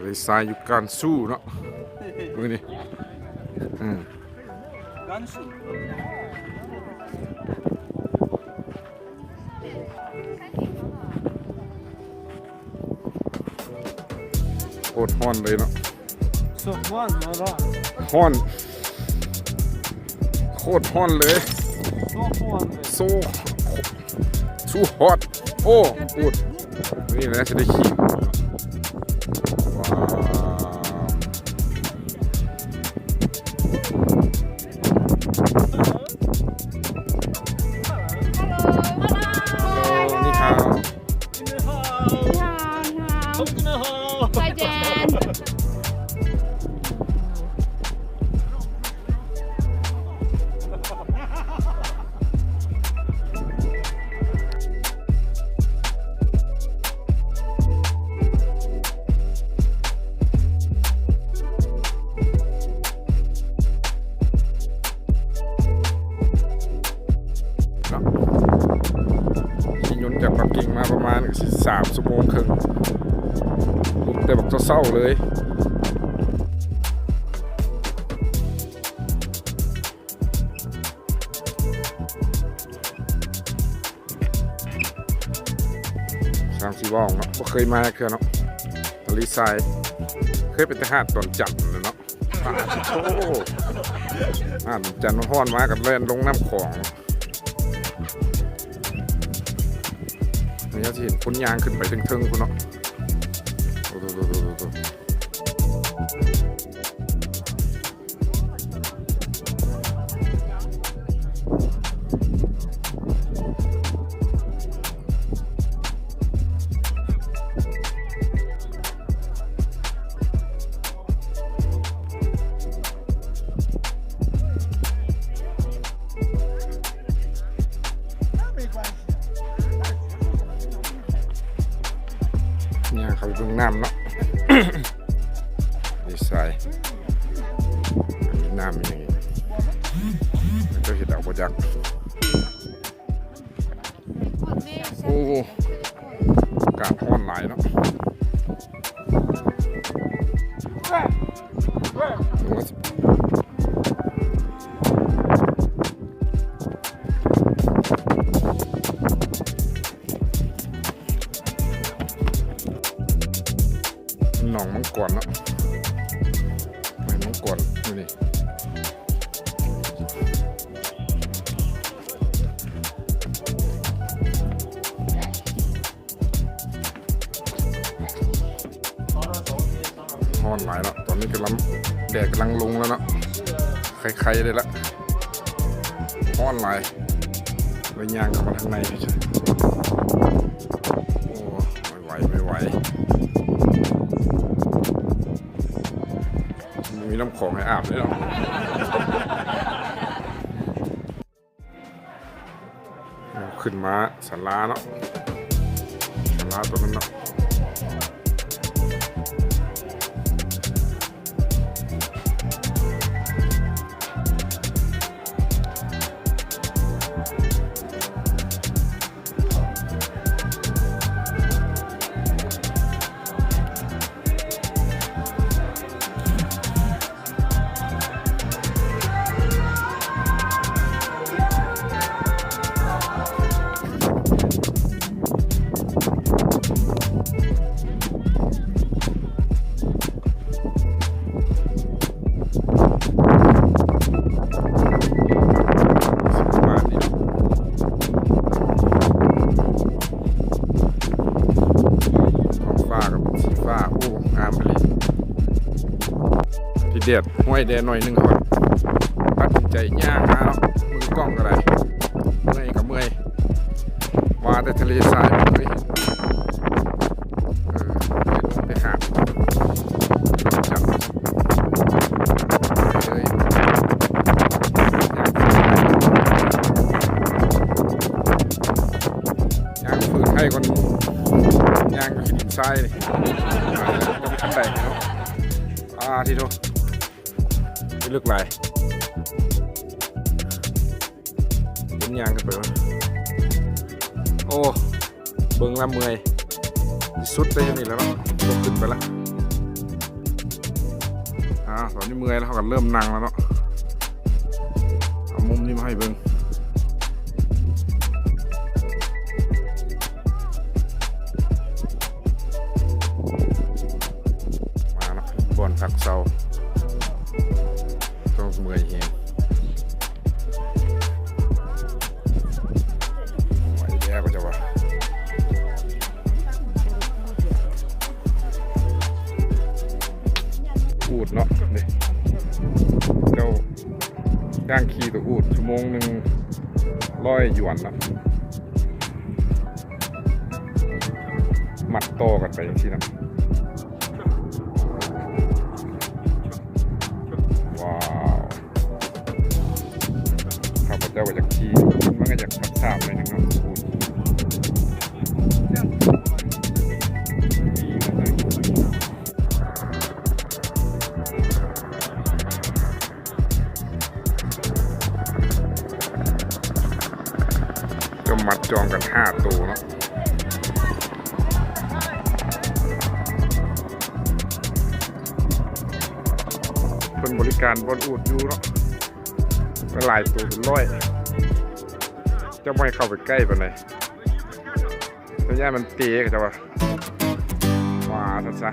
เลยทรายอยู่การสู้เนาะมือนี่โคตรฮ้อนเลยเนาะฮ้อนโคตรฮ้อนเลยโซ่ชูฮอตโอ้พูดนี่นะจะได้ขี่ขี่ยนต์จากปักกิ่งมาประมาณ3 ชั่วโมงครึ่งแต่บอกจะเศร้าเลย3-4 ว่องเนาะก็เคยมาเคยเนาะทะเลทรายเคยเป็นทหารตอนจันทร์เลยเนาะจันทร์มันฮ้อนมากับแล่นลงน้ำของนี่จะเห็นพ้นยางขึ้นไปถึงคุณเนาะเนี่ยเขาอยู่ตรงน้ำเนาะดีไซน์มีน้ำอย่างนี้มันก็เห็นดาวโปรจักโอ้อากาศร้อนหลายเนาะหนองมังกรเนาะไม่มังกรนี่ฮ้อนหลายแล้วตอนนี้กำลังแดดกำลังลงแล้วเนาะใครๆเลยละฮ้อนหลายไปย่างเข้ามาทางในเฉยโอ้ไม่ไหวมีน้ำของให้อาบด้วยเนาะขึ้นมาศาลาเนาะศาลาตัวนั้นเนาะเดียดห้วยแดดหน่อยนึงก่อนตัดสินใจย่างมาเนาะมือกล้องอะไรเมื่อยกับเมื่อยว่าแต่ทะเลทรายเลยลงไปหาดจับเลยย่างฝืนให้คนย่างหินทรายเลยจะไปขั้นใดเนาะที่ดูลึกไหลเป็นยางกันไปวะโอ้เบิ่งละเมื่อยสุดไปนี่แล้วเนาะขึ้นไปละ ตอนนี้เมื่อยแล้วเขาก็เริ่มนั่งแล้วเนาะเอามุมนี้มาให้เบิ่งมาเนาะบอนผักเซาต้องเมื่อยเองไหวแย่ก็จะว่าอูดเนาะนี่เจ้าย่างขี่ตัวอูดชั่วโมงหนึ่ง100 หยวนเนาะมัดโตอกันไปอย่างที่นั่นว้าวข้าพเจ้าก็อยากขี่มันก็อยากทับทามเลยนะครับอูดก็มัดจองกัน5 ตัวเนาะเป็นบริการบนอูดอยู่เนาะหลายตัวเป็น100จะไม่เข้าไปใกล้ปานใดระยะมันเตะก็จะว่าว้าซะ